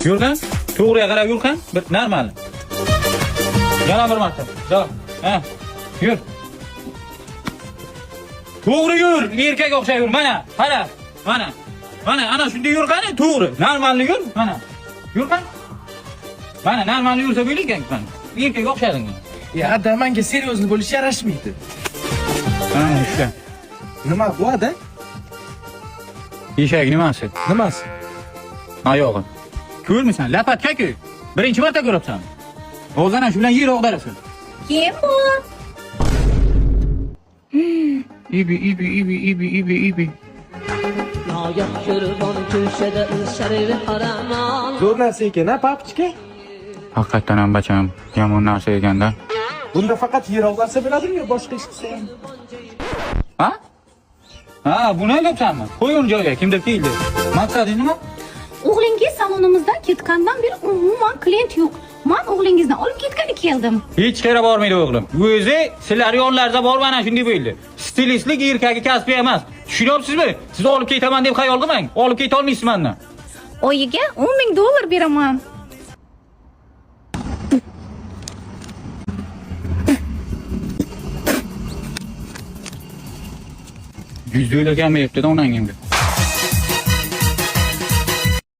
Yurgan. To'g'riga qarab yurgan. Bir normal. Yana bir marta. Davom. Ha. Yur. To'g'ri yur. Erkak o'xshab yur. Mana, qara. Mana. Mana ana shunday yurgani to'g'ri. Normal yur. Mana. Yurgan. Mana normal yursa bo'lar ekan mana. Erkak o'xshading. Ya ada menga seryozni bo'lish yarashmaydi. Ha, işte. Nima bu ada? Eshak nimasi? Nimasi? Oyog'i. Ko'rmisan? Lapatka-ku. Birinchi marta ko'ribsan. O'zana shu bilan yer o'g'darasan. Kim bu? İbi. Noyob ko'rgan ko'shada sharri haraman. Zo'r narsa ekan, ha, papichka? Haqiqatan ham bacham yomon narsa ekanda. Bunda faqat yer og'darsa bo'ladimi yo boshqa ish qilsa ham? Ha? Ha, buni aytyapsanmi? Qo'y uni joyiga, kimdir keldi. Maqsading nima? O'g'lingiz salonimizdan ketgandan beri umuman klient yo'q. Men o'g'lingizni olib ketgani keldim. Hech qayerga bormaydi o'g'lim. O'zi sizlar yonlarida bor mana shunday bo'ldi. Stilistlik erkagi kasbi emas. Tushunyapsizmi? Sizni olib ketaman deb xayol qilmang. Olib keta olmaysiz menni. Oyiga $10,000 beraman. $100 kelmayapti-da onangimga.